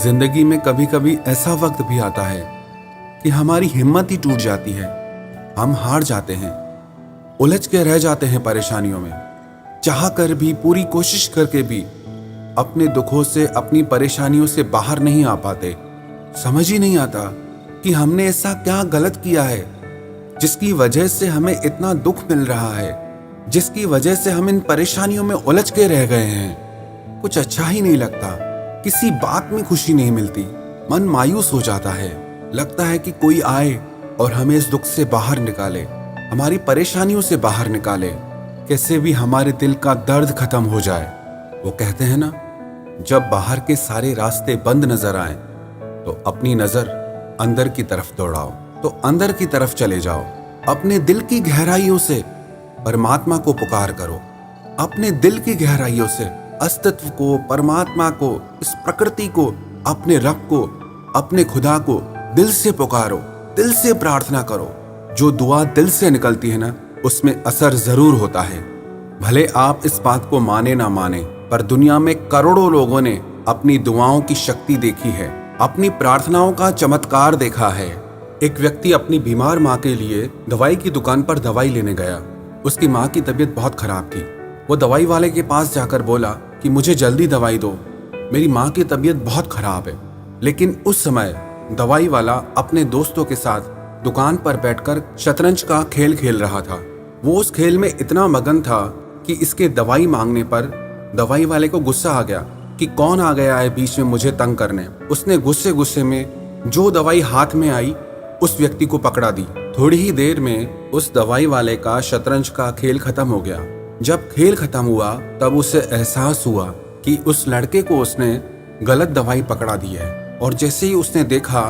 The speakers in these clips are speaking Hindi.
जिंदगी में कभी कभी ऐसा वक्त भी आता है कि हमारी हिम्मत ही टूट जाती है। हम हार जाते हैं, उलझ के रह जाते हैं परेशानियों में। चाह कर भी, पूरी कोशिश करके भी अपने दुखों से, अपनी परेशानियों से बाहर नहीं आ पाते। समझ ही नहीं आता कि हमने ऐसा क्या गलत किया है जिसकी वजह से हमें इतना दुख मिल रहा है, जिसकी वजह से हम इन परेशानियों में उलझ के रह गए हैं। कुछ अच्छा ही नहीं लगता, किसी बात में खुशी नहीं मिलती, मन मायूस हो जाता है। लगता है कि कोई आए और हमें इस दुख से बाहर निकाले, हमारी परेशानियों से बाहर निकाले, कैसे भी हमारे दिल का दर्द खत्म हो जाए। वो कहते हैं ना, जब बाहर के सारे रास्ते बंद नजर आए तो अपनी नजर अंदर की तरफ दौड़ाओ, तो अंदर की तरफ चले जाओ। अपने दिल की गहराइयों से परमात्मा को पुकार करो, अपने दिल की गहराइयों से अस्तित्व को, परमात्मा को, इस प्रकृति को, अपने रब को, अपने खुदा को दिल से पुकारो, दिल से प्रार्थना करो। जो दुआ दिल से निकलती है ना, उसमें असर जरूर होता है। भले आप इस बात को माने ना माने, पर दुनिया में करोड़ों लोगों ने अपनी दुआओं की शक्ति देखी है, अपनी प्रार्थनाओं का चमत्कार देखा है। एक व्यक्ति अपनी बीमार माँ के लिए दवाई की दुकान पर दवाई लेने गया। उसकी माँ की तबीयत बहुत खराब थी। वो दवाई वाले के पास जाकर बोला कि मुझे जल्दी दवाई दो, मेरी माँ की तबीयत बहुत खराब है। लेकिन उस समय दवाई वाला अपने दोस्तों के साथ दुकान पर बैठकर शतरंज का खेल खेल रहा था। वो उस खेल में इतना मगन था कि इसके दवाई मांगने पर दवाई वाले को गुस्सा आ गया कि कौन आ गया है बीच में मुझे तंग करने। उसने गुस्से गुस्से में जो दवाई हाथ में आई उस व्यक्ति को पकड़ा दी। थोड़ी ही देर में उस दवाई वाले का शतरंज का खेल खत्म हो गया। जब खेल खत्म हुआ तब उसे एहसास हुआ कि उस लड़के को उसने गलत दवाई पकड़ा दी है। और जैसे ही उसने देखा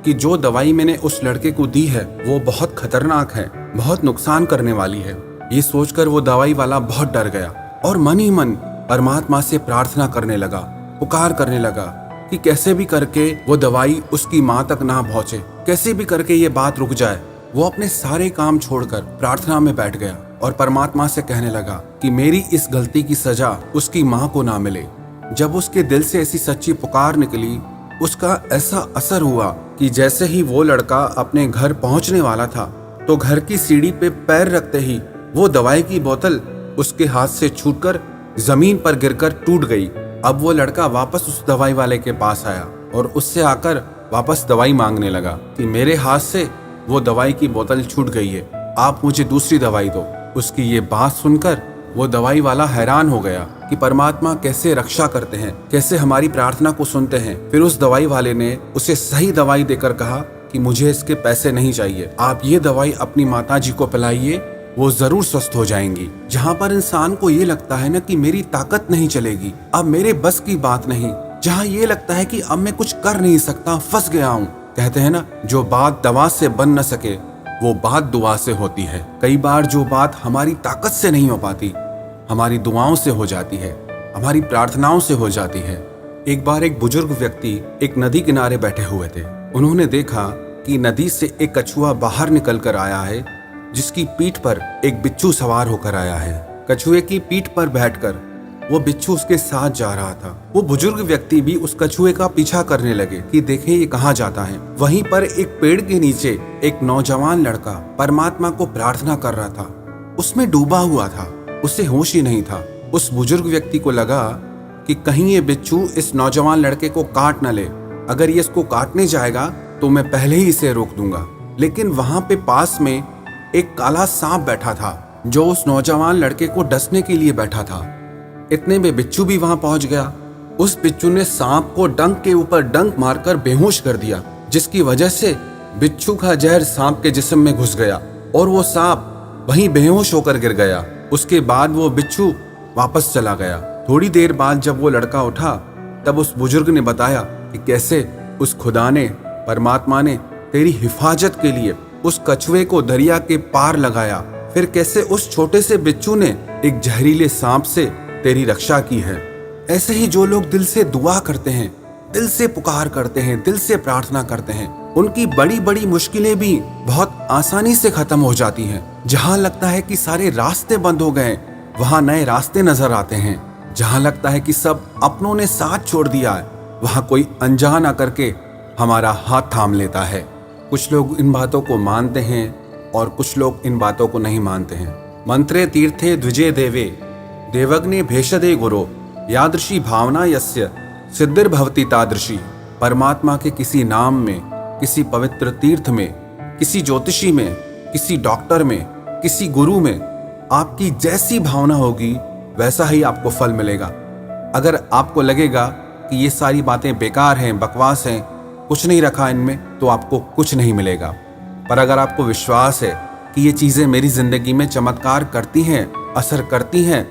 कि जो दवाई मैंने उस लड़के को दी है वो बहुत खतरनाक है, बहुत नुकसान करने वाली है, ये सोचकर वो दवाई वाला बहुत डर गया और मन ही मन परमात्मा से प्रार्थना करने लगा, पुकार करने लगा कि कैसे भी करके वो दवाई उसकी माँ तक ना पहुंचे, कैसे भी करके ये बात रुक जाए। वो अपने सारे काम छोड़कर प्रार्थना में बैठ गया और परमात्मा से कहने लगा कि मेरी इस गलती की सजा उसकी माँ को ना मिले। जब उसके दिल से ऐसी सच्ची पुकार निकली, उसका ऐसा असर हुआ कि जैसे ही वो लड़का अपने घर पहुंचने वाला था तो घर की सीढ़ी पे पैर रखते ही वो दवाई की बोतल उसके हाथ से छूटकर जमीन पर गिरकर टूट गई। अब वो लड़का वापस उस दवाई वाले के पास आया और उससे आकर वापस दवाई मांगने लगा कि मेरे हाथ से वो दवाई की बोतल छूट गई है, आप मुझे दूसरी दवाई दो। उसकी ये बात सुनकर वो दवाई वाला हैरान हो गया कि परमात्मा कैसे रक्षा करते हैं, कैसे हमारी प्रार्थना को सुनते हैं। फिर उस दवाई वाले ने उसे सही दवाई देकर कहा कि मुझे इसके पैसे नहीं चाहिए, आप ये दवाई अपनी माताजी को पिलाइए, वो जरूर स्वस्थ हो जाएंगी। जहाँ पर इंसान को ये लगता है ना कि मेरी ताकत नहीं चलेगी, अब मेरे बस की बात नहीं, जहाँ ये लगता है कि अब मैं कुछ कर नहीं सकता, फंस गया हूँ। कहते हैं ना, जो बात दवा से बन न सके वो बात दुआ से होती है। कई बार जो बात हमारी ताकत से नहीं हो पाती, हमारी दुआओं से हो जाती है, हमारी प्रार्थनाओं से हो जाती है। एक बार एक बुजुर्ग व्यक्ति एक नदी किनारे बैठे हुए थे। उन्होंने देखा कि नदी से एक कछुआ बाहर निकल कर आया है, जिसकी पीठ पर एक बिच्छू सवार होकर आया है। कछुए की पीठ पर बैठकर वो बिच्छू उसके साथ जा रहा था। वो बुजुर्ग व्यक्ति भी उस कछुए का पीछा करने लगे कि देखें ये कहाँ जाता है। वहीं पर एक पेड़ के नीचे एक नौजवान लड़का परमात्मा को प्रार्थना कर रहा था। उसमें डूबा हुआ था, उसे होश ही नहीं था। उस बुजुर्ग व्यक्ति को लगा कि कहीं ये बिच्छू इस नौजवान लड़के को काट न ले, अगर ये इसको काटने जाएगा तो मैं पहले ही इसे रोक दूंगा। लेकिन वहां पे पास में एक काला सांप बैठा था जो उस नौजवान लड़के को डसने के लिए बैठा था। इतने में बिच्छू भी वहां पहुंच गया। उस बिच्छू ने सांप को डंक के ऊपर डंक मारकर बेहोश कर दिया, जिसकी वजह से बिच्छू का जहर सांप के जिस्म में घुस गया और वो सांप वहीं बेहोश होकर गिर गया। उसके बाद वो बिच्छू वापस चला गया। थोड़ी देर बाद जब वो लड़का उठा तब उस बुजुर्ग ने बताया कि कैसे उस खुदा ने, परमात्मा ने तेरी हिफाजत के लिए उस कछुए को दरिया के पार लगाया, फिर कैसे उस छोटे से बिच्छू ने एक जहरीले सांप से तेरी रक्षा की है। ऐसे ही जो लोग दिल से दुआ करते हैं, दिल से पुकार करते हैं, दिल से प्रार्थना करते हैं, उनकी बड़ी बड़ी मुश्किलें भी बहुत आसानी से खत्म हो जाती हैं। जहाँ लगता है कि सारे रास्ते बंद हो गए, वहाँ नए रास्ते नजर आते हैं। जहाँ लगता है कि सब अपनों ने साथ छोड़ दिया है, वहां कोई अनजान आकर के हमारा हाथ थाम लेता है। कुछ लोग इन बातों को मानते हैं और कुछ लोग इन बातों को नहीं मानते हैं। मंत्रे तीर्थे द्विजे देवे देवग्ने भेषदे गुरो यादृशी भावना यस्य सिद्धिर्भवति तादृशी। परमात्मा के किसी नाम में, किसी पवित्र तीर्थ में, किसी ज्योतिषी में, किसी डॉक्टर में, किसी गुरु में आपकी जैसी भावना होगी वैसा ही आपको फल मिलेगा। अगर आपको लगेगा कि ये सारी बातें बेकार हैं, बकवास हैं, कुछ नहीं रखा इनमें, तो आपको कुछ नहीं मिलेगा। पर अगर आपको विश्वास है कि ये चीज़ें मेरी ज़िंदगी में चमत्कार करती हैं, असर करती हैं,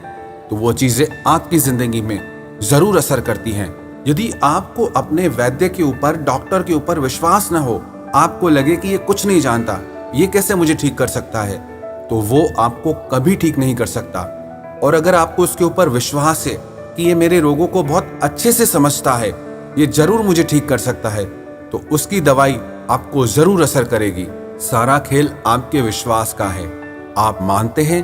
तो वो चीज़ें आपकी ज़िंदगी में ज़रूर असर करती हैं। यदि आपको अपने वैद्य के ऊपर, डॉक्टर के ऊपर विश्वास न हो, आपको लगे कि ये कुछ नहीं जानता, ये कैसे मुझे ठीक कर सकता है, तो वो आपको कभी ठीक नहीं कर सकता। और अगर आपको उसके ऊपर विश्वास है कि ये मेरे रोगों को बहुत अच्छे से समझता है, ये जरूर मुझे ठीक कर सकता है, तो उसकी दवाई आपको जरूर असर करेगी। सारा खेल आपके विश्वास का है। आप मानते हैं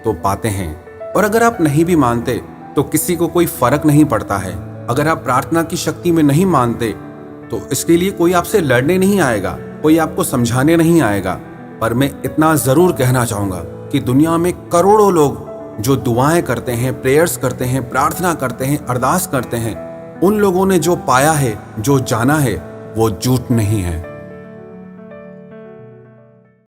तो पाते हैं, और अगर आप नहीं भी मानते तो किसी को कोई फर्क नहीं पड़ता है। अगर आप प्रार्थना की शक्ति में नहीं मानते तो इसके लिए कोई आपसे लड़ने नहीं आएगा, कोई आपको समझाने नहीं आएगा। पर मैं इतना जरूर कहना चाहूंगा कि दुनिया में करोड़ों लोग जो दुआएं करते हैं, प्रेयर्स करते हैं, प्रार्थना करते हैं, अरदास करते हैं, उन लोगों ने जो पाया है, जो जाना है, वो झूठ नहीं है।